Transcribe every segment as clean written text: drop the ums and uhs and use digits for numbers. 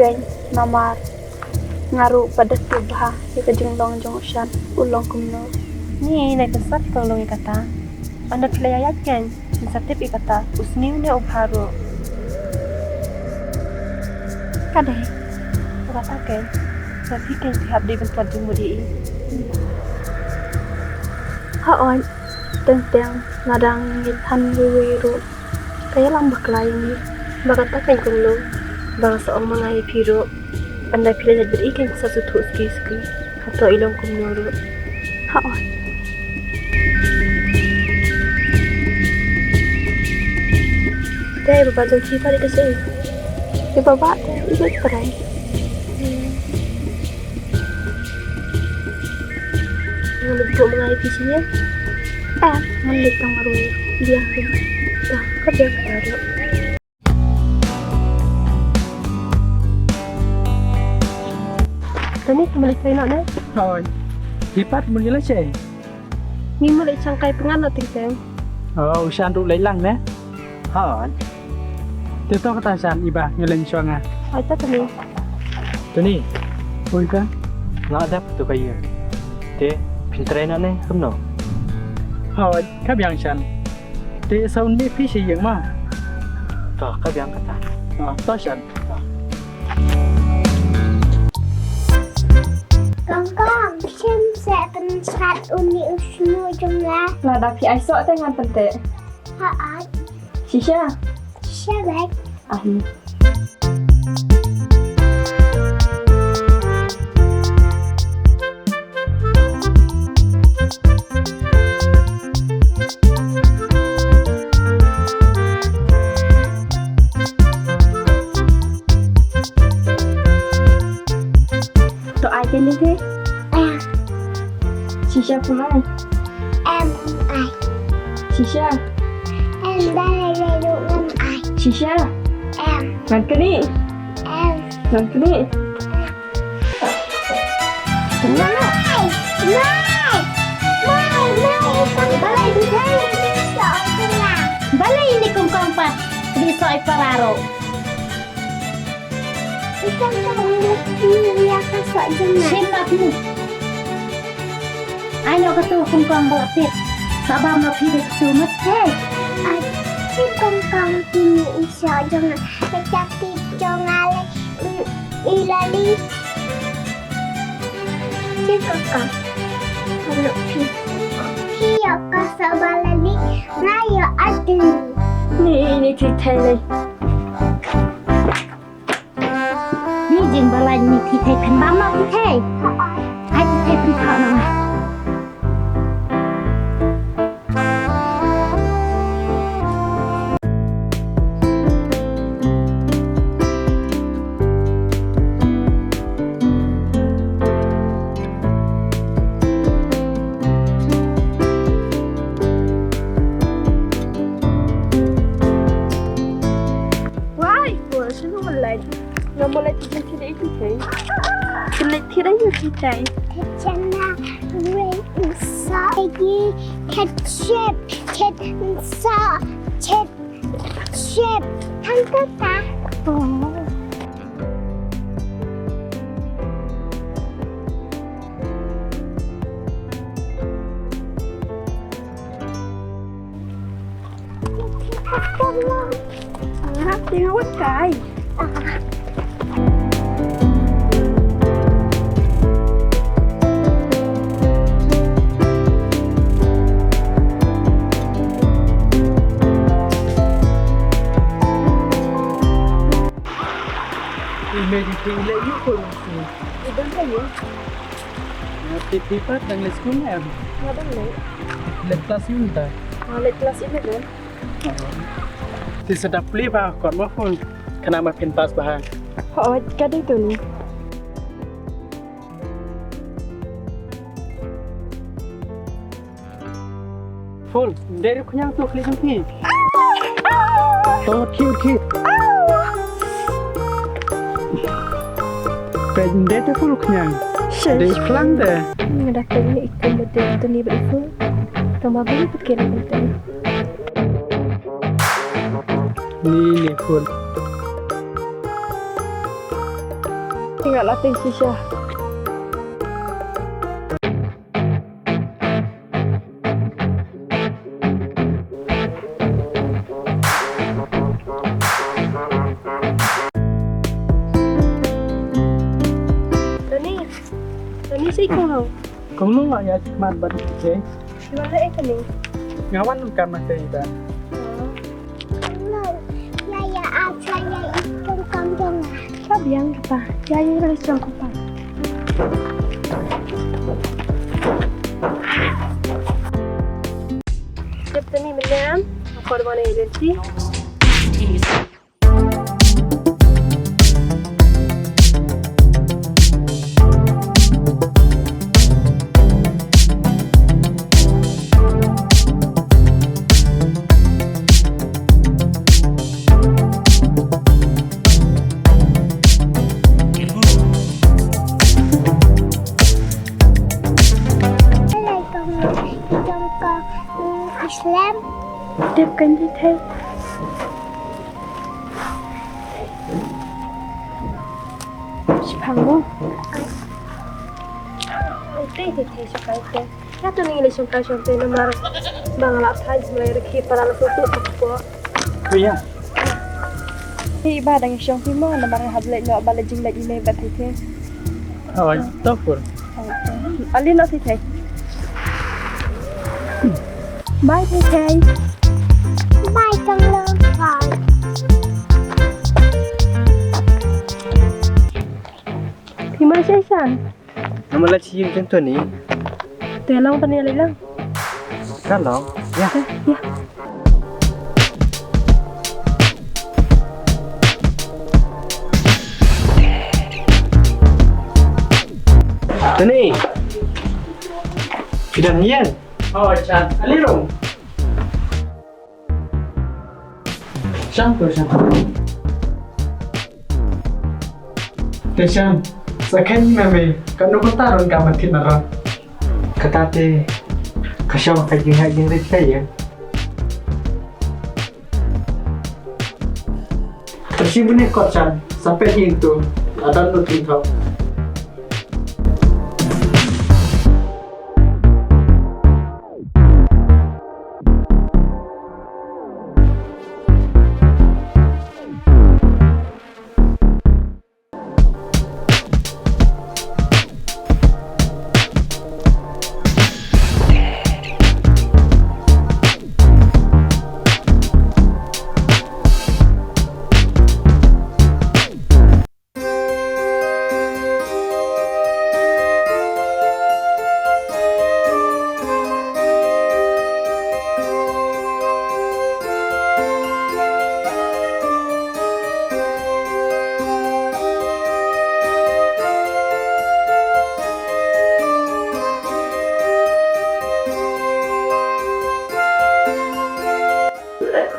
pikan nomor ngaruh pada tubuh jika jenglong jongsan ulong kumno. Ni naik pesat kalau lo kata. Anda pelajari kan, insaftif kata, usniu ne ubharu. Kadai. Kata kan, tapi kan siap di bentuk jumudi. Haon tentang ngadang ngitan wiru kaya lambak lain Bakata kan kalau bahasa orang mengai piru, anda pelajari kan sesuatu ski atau ilong kumno. haon Dai bapa jom siapa di kesini? di bawah ikut perai Yang lebih kau mengai visinya? ngelik tang ngaruh dia Dah, kerja kerja. Tani kembali ke nak ne? Thôi, lipat mun yala che. Ni mulai cangkai pengan tingkang. Usan ru lấy lăng nè. Thôi. Tiếp tục cái tài sản iba ngelen chuanga. Ai ta tani? Tuni, ui ka. Nga dap tu kaya. Te pintere na ne kumno. Thôi, các bạn san. Te sau ni phi si yang ma. To ka biang kata. To san. Con xem sẽเป็นสัตว์อุนิอุชนูจงละ Lada pi ai so ta ngan pente. พระอาจ Shisha. ใช่ไหม Ahi. To ai tên đi thế? Shisha của ai? em ai Shisha. em đây đầy đủ năm ai Shisha. em Ngan ke ni? em Ngan ke ni? Tenang lah. balai di sini soal tenang Balay ini kung kompat di soy pararo. ikan kamu ya kan soal tenang Sipat mo. Ayaw ka to kung kong balapit. Sabam na pili ka tumat. Hey! si kongkong ini iso jangan kecakti jangan ilali si kongkong kalau Kiyo kasabalali ngayo adli Ni thai này. Ni jing balay ni thi thay pen bam na thi thay. Ai thi thay pen thao na. Why? Ủa sao nó lại? Nó mulai tidur tidak itu thay. Kena tidak itu thay. Kecana ray usa lagi ketchup ketchup tante ta Tengok what kai. Email di ile yu ko. Iban kayo. Lipat dan le school em. Nga bang lay? Le kelas yun ta. Late class 11. Ti sedap beli ba kon ma phone. Kana ma pen pas ba. Họ cái đi tụi ni. Phone, dari kunyang tu kali jumpi. Oh, cute. Pendek tu full kunyang. Dari pelang deh. Ada kali ikut model tu ni berifu. Tambah beli pikir model. Ni full. Tinggal latih sisa. Tani si khunlung. Khunlung ya mat ban je. Di mana kani? Ngawan kan mate iba. Yaya saya ikan kandung. Sabiang kapa. Jaya relisong kapa. Jab tani menam, aku ada mana agensi? Islam. Tiếp kênh như thế. Chị Phẳng không? Teh suka itu. Ya tu ni le suka sampai nomor bangla thai mulai rekhi para la foto apa. Kuya. Thì ba đang trong phim mà mà học lại nọ ba là chính lại email và thấy thế. Topur. Ali nó thì thế. Bye thế thế. Bye con lương rồi. Di mana sih San? Nama lah cium macam tu ni. Telang tani le lang. Kan dong? Ya. Ya. Tu ni. Kita hian. Oh, Chan. Ali rong. Sang tu sang. Tesan, sakhen meme kan no kota ron ka matin na. Kata te. Kasong kajing hajing rita ya. Tersi bune kot Chan. Sampai hintu. Ada no tinto.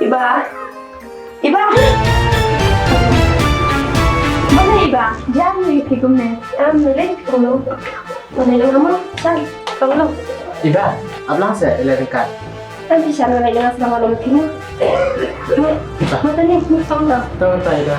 Iba. Iba. Mana Iba? Jangan lagi kumne. Nilai khunlung. Nilai nama San. Khunlung. Iba, ablang saya elekan. Nanti San nilai dengan selama 6 minggu. Mata ni khunlung. Tahu tak Iba?